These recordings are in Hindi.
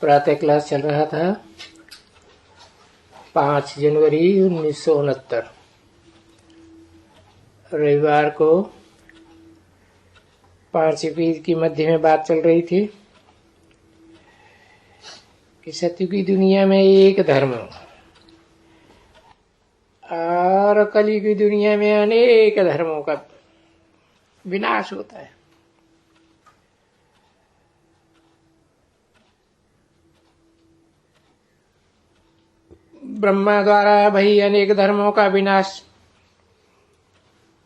प्रातः क्लास चल रहा था 5 जनवरी 1969 रविवार को 5 की मध्य में बात चल रही थी कि सत्य की दुनिया में एक धर्म और कली की दुनिया में अनेक धर्मों का विनाश होता है। ब्रह्मा द्वारा भाई अनेक धर्मों का विनाश,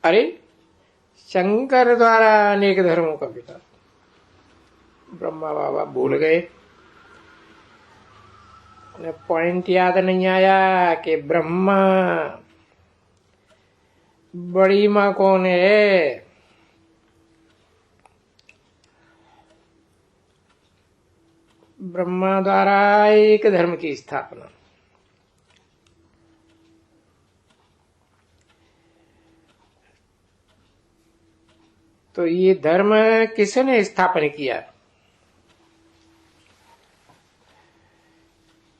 अरे शंकर द्वारा अनेक धर्मों का विनाश। ब्रह्मा बाबा भूल गए, उन्हें पॉइंट याद नहीं आया कि ब्रह्मा बड़ी मां कौन है। ब्रह्मा द्वारा एक धर्म की स्थापना, तो ये धर्म किसने स्थापन किया?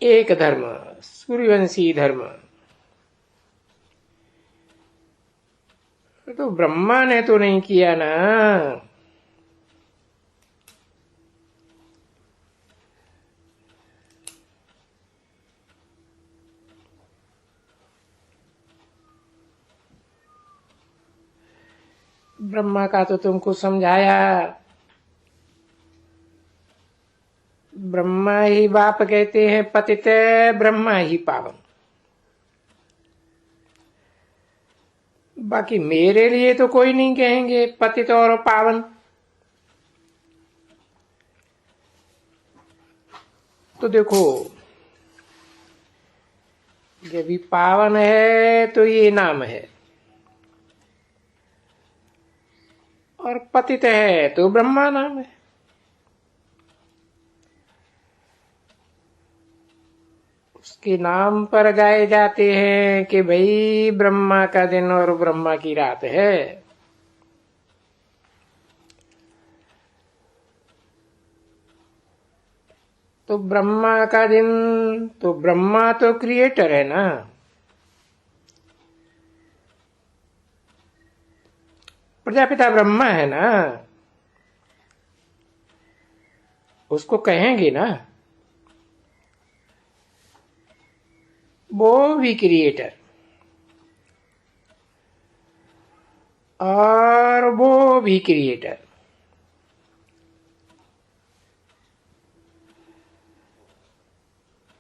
एक धर्म, सूर्यवंशी धर्म। तो ब्रह्मा ने तो नहीं किया ना। ब्रह्मा का तो तुमको समझाया, ब्रह्मा ही बाप कहते हैं पतित, ब्रह्मा ही पावन। बाकी मेरे लिए तो कोई नहीं कहेंगे पतित और पावन। तो देखो, जब भी पावन है तो ये नाम है, और पतित है तो ब्रह्मा नाम है। उसके नाम पर गाए जाते हैं कि भाई ब्रह्मा का दिन और ब्रह्मा की रात है। तो ब्रह्मा का दिन, तो ब्रह्मा तो क्रिएटर है ना। प्रजापिता ब्रह्मा है ना, उसको कहेंगे ना, वो भी क्रिएटर और वो भी क्रिएटर।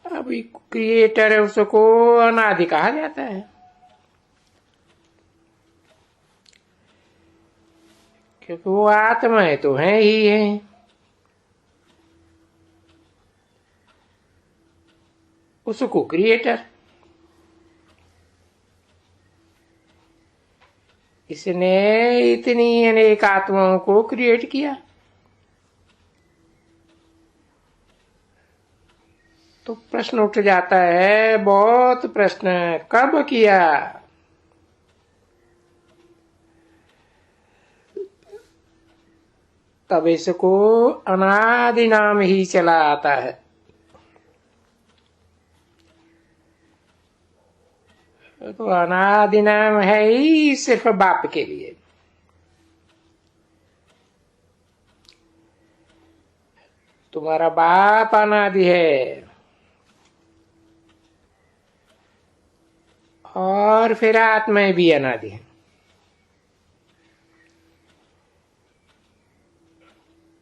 अभी क्रिएटर है, उसको अनादि कहा जाता है, क्योंकि वो आत्माएं तो हैं ही है। उसको क्रिएटर, इसने इतनी अनेक आत्माओं को क्रिएट किया। तो प्रश्न उठ जाता है, बहुत प्रश्न, कब किया? तब इसको अनादि नाम ही चला आता है। तो अनादि नाम है ही सिर्फ बाप के लिए। तुम्हारा बाप अनादि है, और फिर आत्माएं भी अनादि है।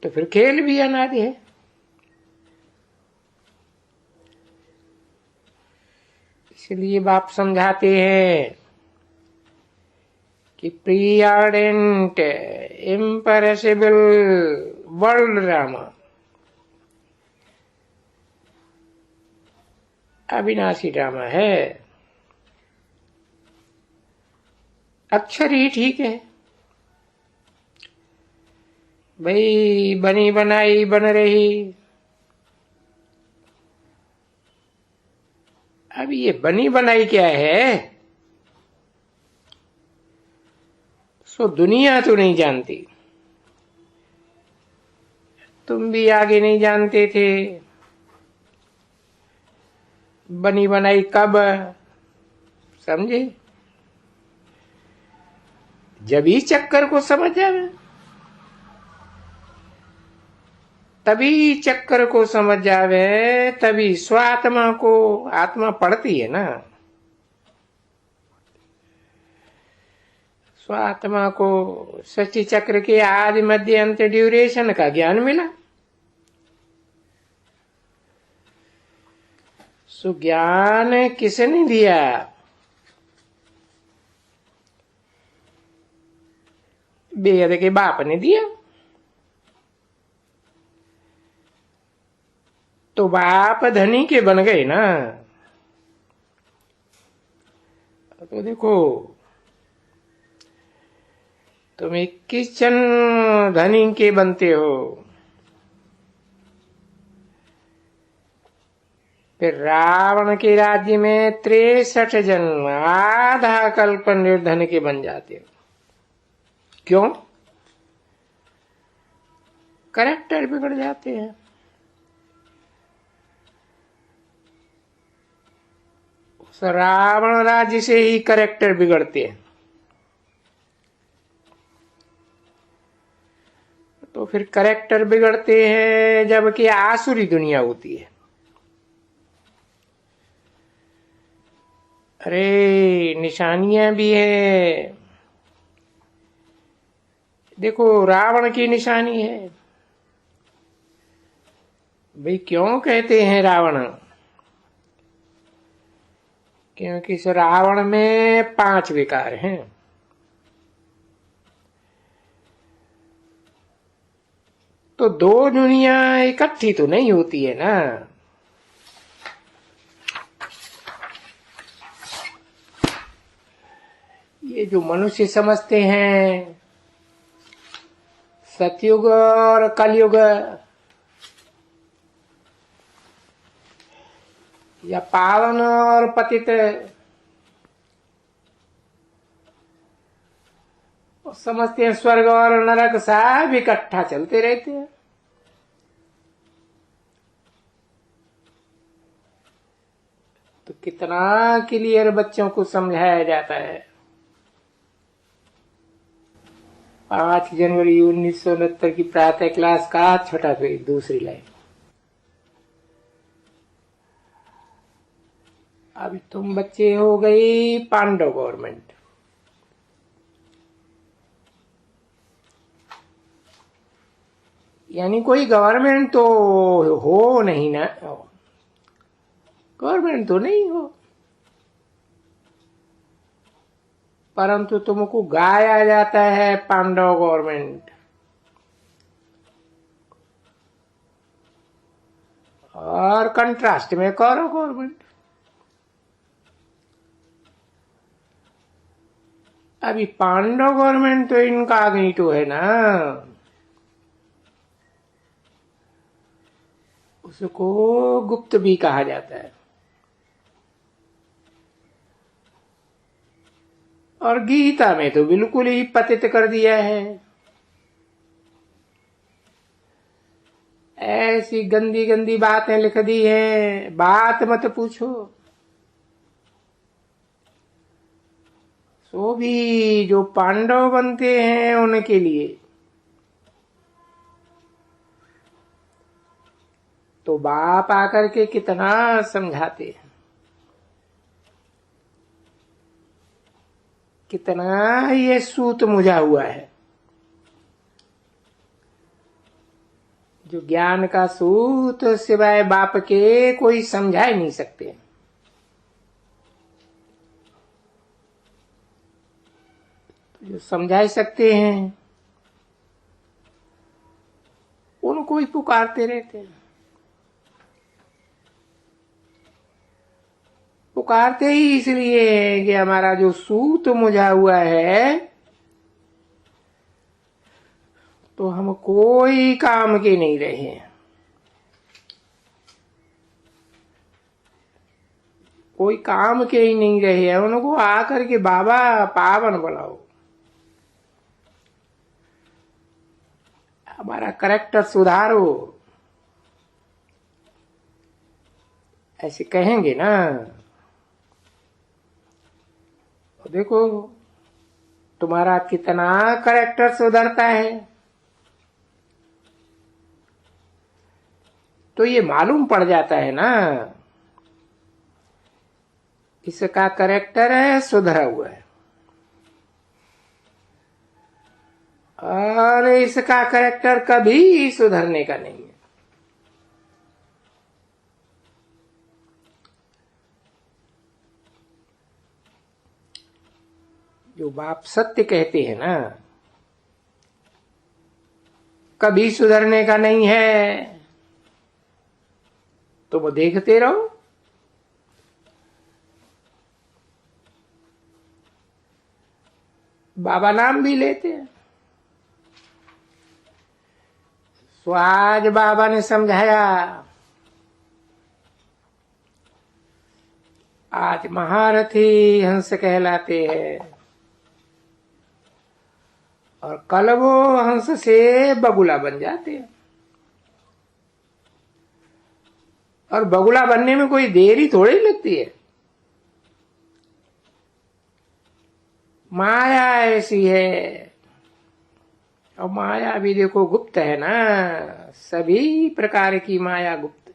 तो फिर खेल भी अनादि है। इसलिए बाप समझाते हैं कि प्रीऑर्डेंट इम्परेसिबल वर्ल्ड ड्रामा, अविनाशी ड्रामा है। अक्षर ही ठीक है भाई, बनी बनाई बन रही। अब ये बनी बनाई क्या है, सो दुनिया तो नहीं जानती। तुम भी आगे नहीं जानते थे, बनी बनाई कब, समझे? जब ही चक्कर को समझ जावे, तभी चक्कर को समझ जावे, तभी स्वात्मा को, आत्मा पढ़ती है ना, स्वात्मा को सृष्टि चक्र के आदि मध्य अंत ड्यूरेशन का ज्ञान मिला। सो ज्ञान किसने दिया? बेहद के बाप ने दिया। तो बाप धनी के बन गए ना। तो देखो, तुम 21 जन धनी के बनते हो, फिर रावण के राज्य में 63 जन्म, आधा कल्प निर्धन के बन जाते हो। क्यों? करेक्टर बिगड़ जाते हैं। उस रावण राज्य से ही करेक्टर बिगड़ते हैं। तो फिर करेक्टर बिगड़ते हैं जबकि आसुरी दुनिया होती है। अरे निशानियां भी है। देखो रावण की निशानी है। भाई क्यों कहते हैं रावण? क्योंकि इस रावण में 5 विकार हैं। तो 2 दुनिया इकट्ठी तो नहीं होती है ना। ये जो मनुष्य समझते हैं सतयुग और कलयुग, या पावन और पतित, समझते हैं स्वर्ग और नरक सब इकट्ठा चलते रहते हैं। तो कितना क्लियर बच्चों को समझाया जाता है। 5 जनवरी 1969 की प्रातः क्लास का 6ठा पेज, दूसरी लाइन। अभी तुम बच्चे हो गई पांडव गवर्नमेंट। यानी कोई गवर्नमेंट तो हो नहीं ना, गवर्नमेंट तो नहीं हो, परंतु तुमको गाया जाता है पांडव गवर्नमेंट, और कंट्रास्ट में कौरव गवर्नमेंट। अभी पांडव गवर्नमेंट तो इनकॉग्निटो है ना, उसको गुप्त भी कहा जाता है। और गीता में तो बिल्कुल ही पतित कर दिया है। ऐसी गंदी गंदी बातें लिख दी हैं, बात मत पूछो। सो भी जो पांडव बनते हैं उनके लिए तो बाप आकर के कितना समझाते हैं, कितना ये सूत मुझा हुआ है। जो ज्ञान का सूत सिवाय बाप के कोई समझा ही नहीं सकते। जो समझा सकते हैं उनको ही पुकारते रहते हैं। पुकारते ही इसलिए है कि हमारा जो सूत मुझा हुआ है तो हम कोई काम के नहीं रहे, कोई काम के ही नहीं रहे हैं। उनको आकर के बाबा पावन बनाओ, हमारा करेक्टर सुधारो। ऐसे कहेंगे ना, तो देखो तुम्हारा कितना कैरेक्टर सुधरता है। तो ये मालूम पड़ जाता है ना, इसका कैरेक्टर है सुधरा हुआ है और इसका कैरेक्टर कभी सुधरने का नहीं है। जो बाप सत्य कहते हैं ना, कभी सुधरने का नहीं है, तो वो देखते रहो। बाबा नाम भी लेते हैं। तो आज बाबा ने समझाया, आज महारथी हंस कहलाते हैं और कल वो हंस से बगुला बन जाते हैं। और बगुला बनने में कोई देरी थोड़ी लगती है। माया ऐसी है, और माया भी देखो गुप्त है ना, सभी प्रकार की माया गुप्त।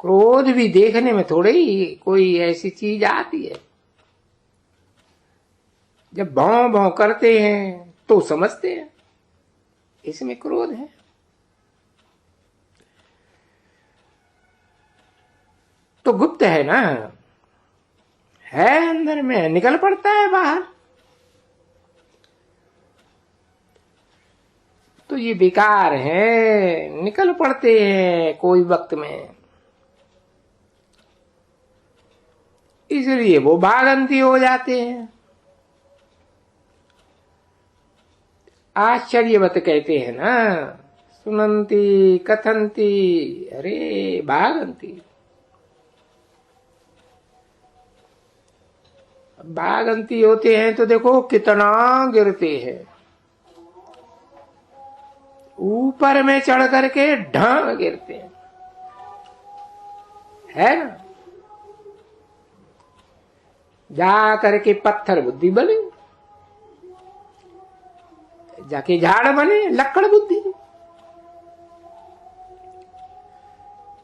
क्रोध भी देखने में थोड़ी ही कोई ऐसी चीज आती है। जब भौं भौं करते हैं तो समझते हैं इसमें क्रोध है। तो गुप्त है ना, है अंदर में, निकल पड़ता है बाहर। तो ये विकार है, निकल पड़ते हैं कोई वक्त में, इसलिए वो भागंती हो जाते हैं। आश्चर्यवत कहते हैं ना, सुनंती कथंती अरे भागंती। भागंती होते हैं तो देखो कितना गिरते हैं, ऊपर में चढ़ करके ढां गिरते हैं, है ना। जा करके पत्थर बुद्धि बने, जाके झाड़ बने लक्कड़ बुद्धि।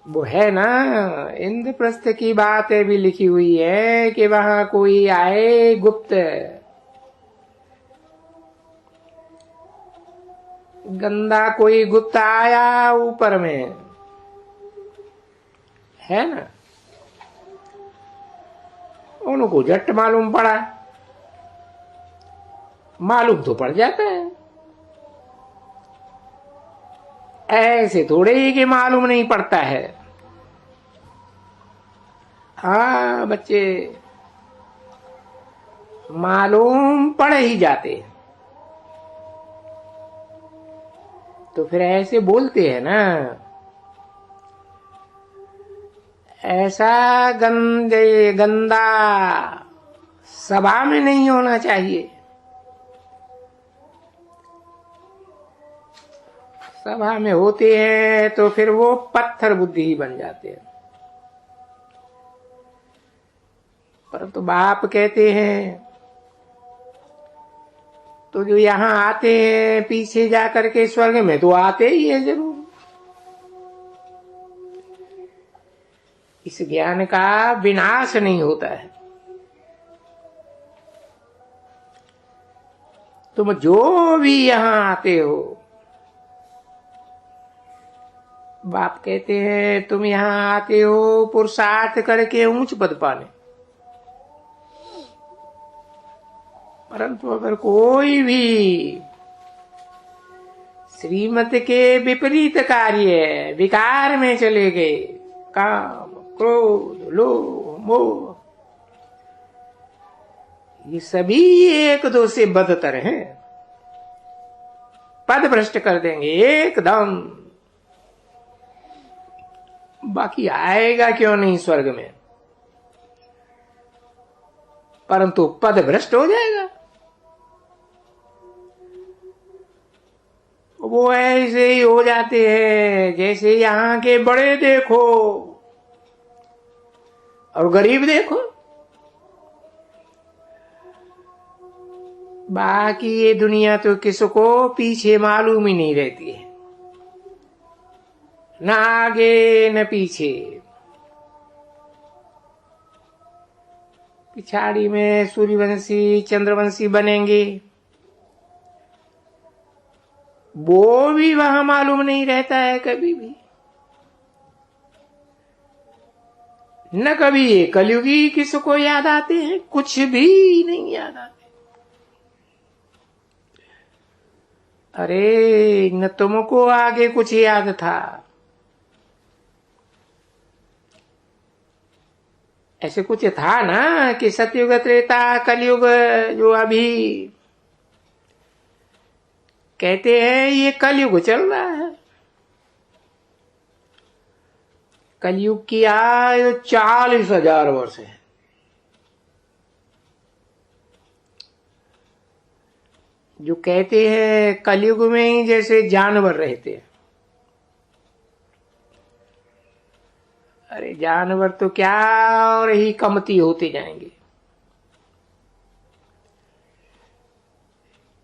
वो है ना, इंद्रप्रस्थ की बात भी लिखी हुई है कि वहां कोई आए गुप्त, गंदा कोई गुप्त आया ऊपर में, है ना। उनको झट मालूम पड़ा, मालूम तो पड़ जाता है, ऐसे थोड़े ही कि मालूम नहीं पड़ता है। हाँ बच्चे, मालूम पड़ ही जाते हैं। तो फिर ऐसे बोलते हैं ना, ऐसा गंदा सभा में नहीं होना चाहिए। सभा में होते हैं तो फिर वो पत्थर बुद्धि ही बन जाते हैं। परंतु बाप कहते हैं, तो जो यहां आते हैं पीछे जाकर के स्वर्ग में तो आते ही है जरूर। इस ज्ञान का विनाश नहीं होता है। तुम जो भी यहां आते हो, बाप कहते हैं तुम यहां आते हो पुरुषार्थ करके ऊंच पद पाने। परंतु अगर कोई भी श्रीमत के विपरीत कार्य विकार में चले गए, काम क्रोध लोभ मोह, ये सभी एक दो से बदतर हैं, पद भ्रष्ट कर देंगे एकदम। बाकी आएगा क्यों नहीं स्वर्ग में, परंतु पद भ्रष्ट हो जाएगा। वो ऐसे ही हो जाते हैं जैसे यहाँ के बड़े देखो और गरीब देखो। बाकी ये दुनिया तो किसको पीछे मालूम ही नहीं रहती है, न आगे न पीछे। पिछाड़ी में सूर्यवंशी चंद्रवंशी बनेंगे, वो भी वहां मालूम नहीं रहता है कभी भी। न कभी ये कलयुगी किसको याद आते हैं, कुछ भी नहीं याद आते। अरे न तुमको आगे कुछ याद था, ऐसे कुछ था ना कि सतयुग त्रेता कलयुग जो अभी कहते हैं ये कलयुग चल रहा है। कलयुग की आयु 40,000 वर्ष है। जो कहते हैं कलयुग में ही जैसे जानवर रहते हैं। अरे जानवर तो क्या और ही कमती होते जाएंगे,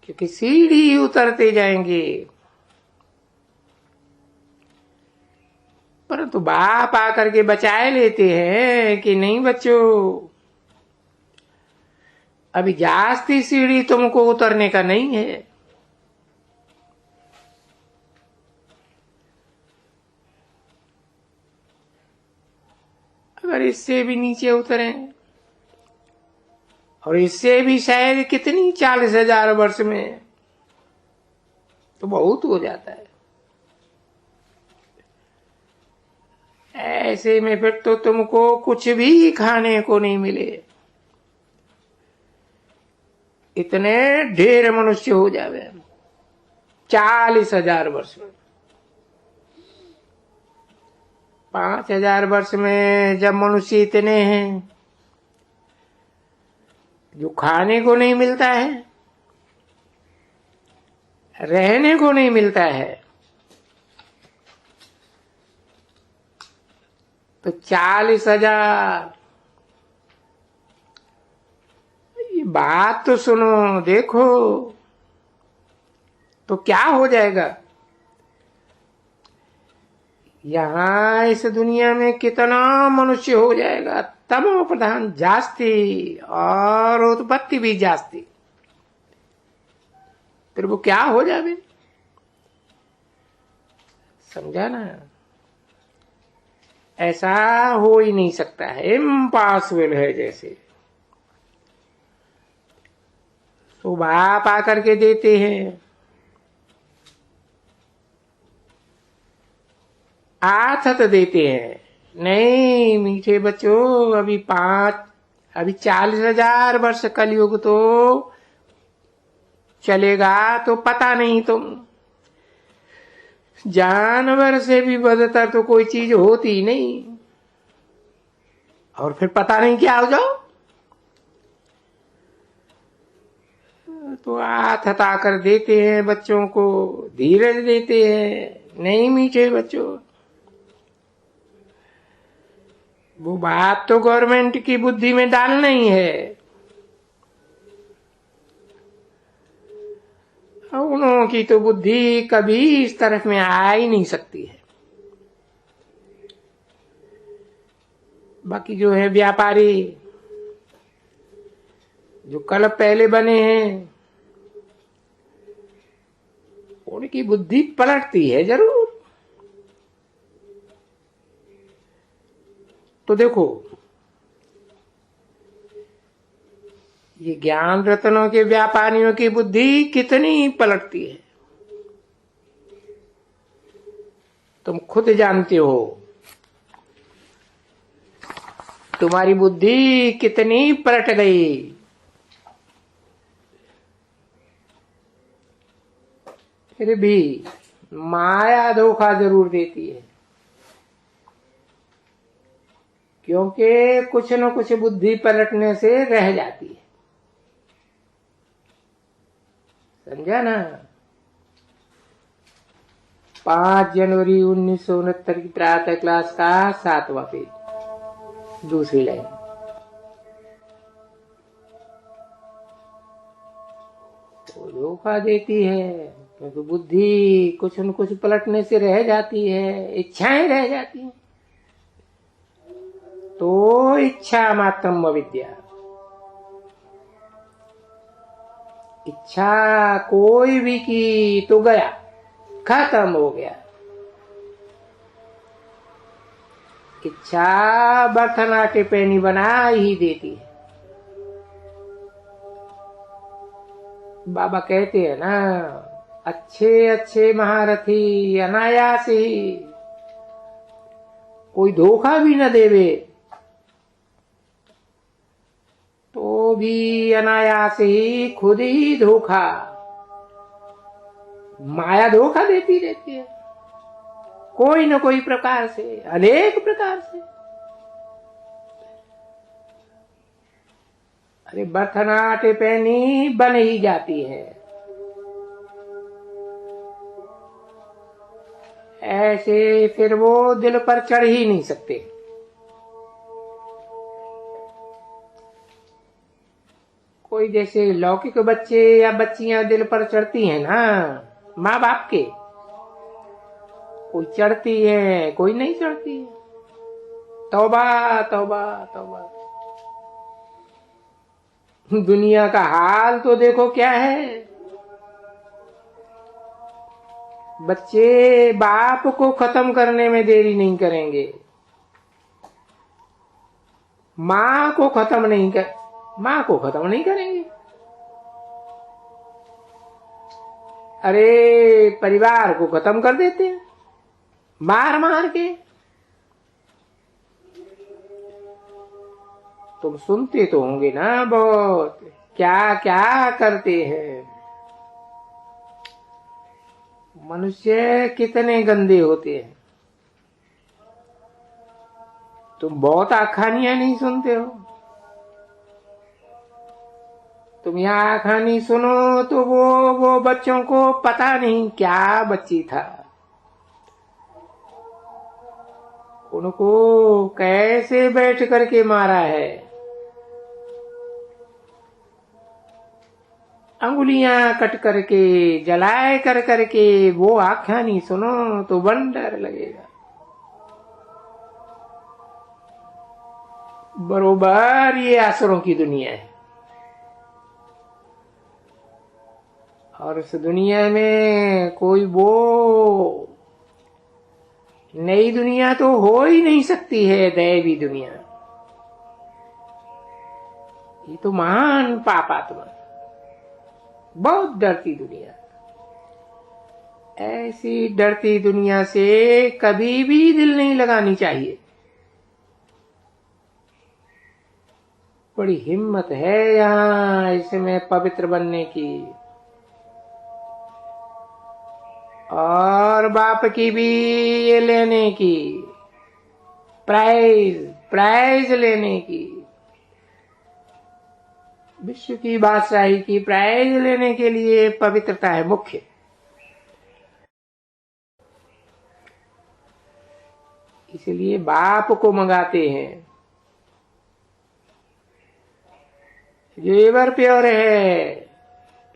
क्योंकि सीढ़ी उतरते जाएंगे। परंतु बाप आकर के बचाए लेते हैं कि नहीं बच्चों, अभी जास्ती सीढ़ी तुमको उतरने का नहीं है। अगर इससे भी नीचे उतरे, और इससे भी शायद कितनी 40,000 वर्ष में, तो बहुत हो जाता है। ऐसे में फिर तो तुमको कुछ भी खाने को नहीं मिले, इतने ढेर मनुष्य हो जावे 40,000 वर्ष में। 5,000 वर्ष में जब मनुष्य इतने हैं, जो खाने को नहीं मिलता है, रहने को नहीं मिलता है, तो 40,000। ये बात तो सुनो, देखो तो क्या हो जाएगा। यहाँ इस दुनिया में कितना मनुष्य हो जाएगा, तमो प्रधान जास्ती और उत्पत्ति भी जास्ती, फिर वो क्या हो जावे, समझा ना। ऐसा हो ही नहीं सकता है, इम्पॉसिबल है। जैसे तो बाप आकर के देते हैं, आथत देते हैं, नहीं मीठे बच्चों, अभी 40,000 वर्ष कलयुग तो चलेगा, तो पता नहीं तुम जानवर से भी बदतर तो कोई चीज होती ही नहीं, और फिर पता नहीं क्या हो जाओ। तो आथत आकर देते हैं बच्चों को, धीरज देते हैं, नहीं मीठे बच्चों। वो बात तो गवर्नमेंट की बुद्धि में डालना ही है, उन्हों की तो बुद्धि कभी इस तरफ में आ ही नहीं सकती है। बाकी जो है व्यापारी, जो कल पहले बने हैं, उनकी बुद्धि पलटती है जरूर। तो देखो, ये ज्ञान रत्नों के व्यापारियों की बुद्धि कितनी पलटती है, तुम खुद जानते हो। तुम्हारी बुद्धि कितनी पलट गई। फिर भी माया धोखा जरूर देती है, क्योंकि कुछ न कुछ बुद्धि पलटने से रह जाती है, समझा ना। 5 जनवरी 1969 की प्रातः क्लास का 7वां पेज, दूसरी लाइन। तो धोखा देती है क्योंकि बुद्धि कुछ न कुछ पलटने से रह जाती है, इच्छाएं रह जाती हैं। तो इच्छा मात्रम अविद्या, इच्छा कोई भी की तो गया, खत्म हो गया। इच्छा बर्थना टिप्पणी बना ही देती है। बाबा कहते हैं ना, अच्छे अच्छे महारथी अनायास ही, कोई धोखा भी न देवे तो भी अनायास ही खुद ही धोखा, माया धोखा देती रहती है, कोई न कोई प्रकार से, अनेक प्रकार से। अरे बर्थना टिप्पणी बन ही जाती है। ऐसे फिर वो दिल पर चढ़ ही नहीं सकते। कोई जैसे लौकिक बच्चे या बच्चियां दिल पर चढ़ती हैं ना माँ बाप के, कोई चढ़ती है कोई नहीं चढ़ती है। तौबा तौबा तौबा। दुनिया का हाल तो देखो क्या है। बच्चे बाप को खत्म करने में देरी नहीं करेंगे, माँ को खत्म नहीं करेंगे। अरे परिवार को खत्म कर देते हैं मार मार के। तुम सुनते तो होंगे ना बहुत, क्या क्या करते हैं। मनुष्य कितने गंदे होते हैं। तुम बहुत आखानियां नहीं सुनते हो। तुम यहाँ कहानी सुनो तो वो बच्चों को पता नहीं क्या बच्ची था, उनको कैसे बैठ करके मारा है। अंगुलियां कट करके, जलाए कर करके वो आख्यानी सुनो तो बंडर लगेगा। बरोबर ये असुरों की दुनिया है। और उस दुनिया में कोई वो नई दुनिया तो हो ही नहीं सकती है, दैवी दुनिया। ये तो महान पापात्मा, बहुत डरती दुनिया। ऐसी डरती दुनिया से कभी भी दिल नहीं लगानी चाहिए। बड़ी हिम्मत है यहाँ इसमें पवित्र बनने की, और बाप की भी ये लेने की, प्राइज लेने की, विश्व की बादशाही की प्राइज लेने के लिए पवित्रता है मुख्य। इसलिए बाप को मंगाते हैं जो एवर प्योर है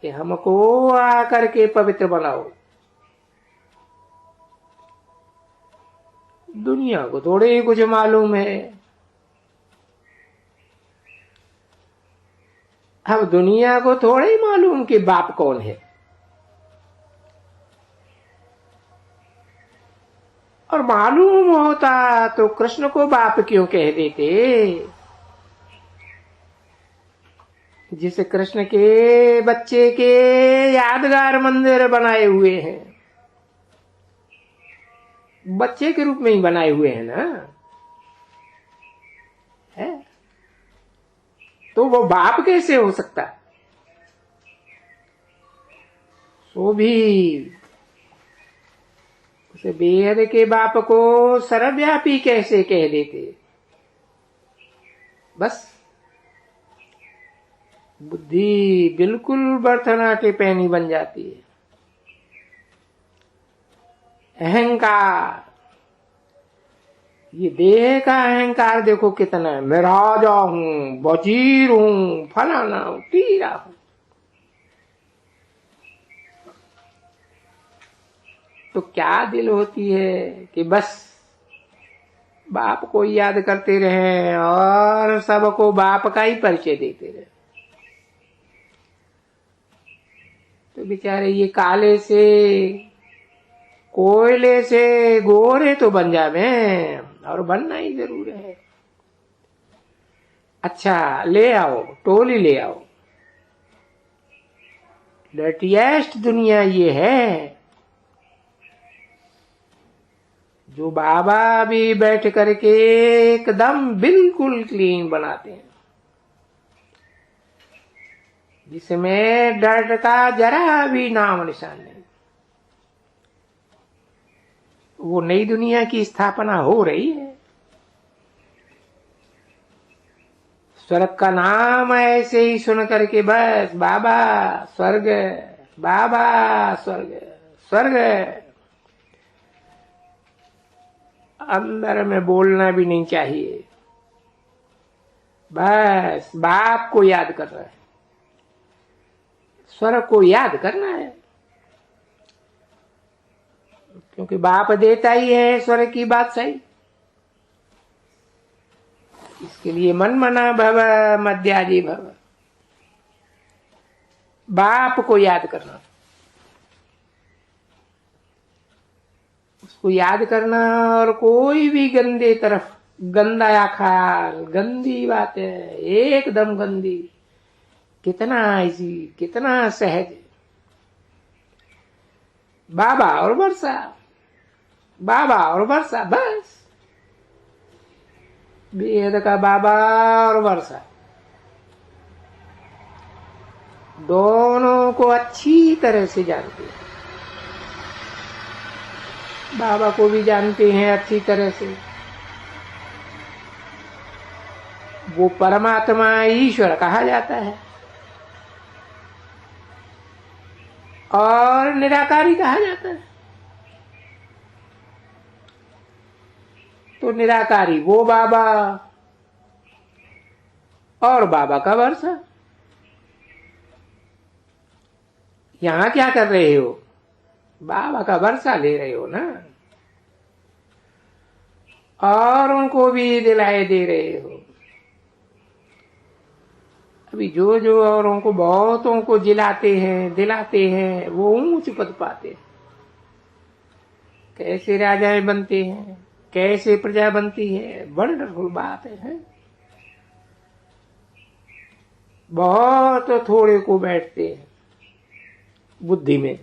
कि हमको आकर के पवित्र बनाओ। दुनिया को थोड़े ही कुछ मालूम है। अब दुनिया को थोड़े ही मालूम कि बाप कौन है, और मालूम होता तो कृष्ण को बाप क्यों कह देते। जिस कृष्ण के बच्चे के यादगार मंदिर बनाए हुए हैं, बच्चे के रूप में ही बनाए हुए हैं ना, है तो वो बाप कैसे हो सकता। वो भी उसे बेहद के बाप को सर्वव्यापी कैसे कह देते। बस बुद्धि बिल्कुल बर्थना टिप्पणी बन जाती है। अहंकार, ये देह का अहंकार देखो कितना है। मैं राजा हूं, वजीर हूं, फलाना हूं, तीरा हूं। तो क्या दिल होती है कि बस बाप को याद करते रहे और सबको बाप का ही परिचय देते रहे। तो बेचारे ये काले से कोयले से गोरे तो बन जावे, और बनना ही जरूर है। अच्छा ले आओ, टोली ले आओ। डर्टीएस्ट दुनिया ये है जो बाबा भी बैठ करके एकदम बिल्कुल क्लीन बनाते हैं, जिसमें डर्ट का जरा भी नाम निशान नहीं। वो नई दुनिया की स्थापना हो रही है। स्वर्ग का नाम ऐसे ही सुन करके बस बाबा स्वर्ग, बाबा स्वर्ग, स्वर्ग, अंदर में बोलना भी नहीं चाहिए, बस बाप को याद कर रहा है, स्वर्ग को याद करना है। क्योंकि बाप देता ही है स्वर्ग की बात सही। इसके लिए मन मना भव मध्याजी भव, बाप को याद करना, उसको याद करना। और कोई भी गंदे तरफ गंदा ख्याल, गंदी बातें, एकदम गंदी, कितना ऐसी, कितना सहज, बाबा और वर्षा, बाबा और वर्षा, बस बेहद का बाबा और वर्षा दोनों को अच्छी तरह से जानते हैं। बाबा को भी जानते हैं अच्छी तरह से। वो परमात्मा ईश्वर कहा जाता है और निराकारी कहा जाता है। तो निराकारी वो बाबा और बाबा का वर्षा। यहां क्या कर रहे हो? बाबा का वर्षा ले रहे हो ना, और उनको भी दिलाए दे रहे हो। अभी जो जो औरों को, बहुतों को दिलाते हैं वो ऊंच पद पाते हैं। कैसे राजाएं बनते हैं, कैसे प्रजा बनती है, वंडरफुल बात है। बहुत थोड़े को बैठते हैं बुद्धि में।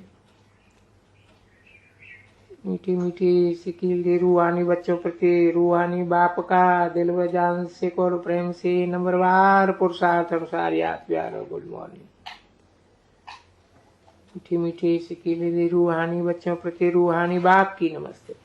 मीठी मीठी सिकील दे रूहानी बच्चों प्रति, रूहानी बाप का दिल व जान से और प्रेम से नंबरवार पुरुषार्थ अनुसार याद प्यार और गुड मॉर्निंग। मीठी मीठी सिकील दे रूहानी बच्चों प्रति, रूहानी बाप की नमस्ते।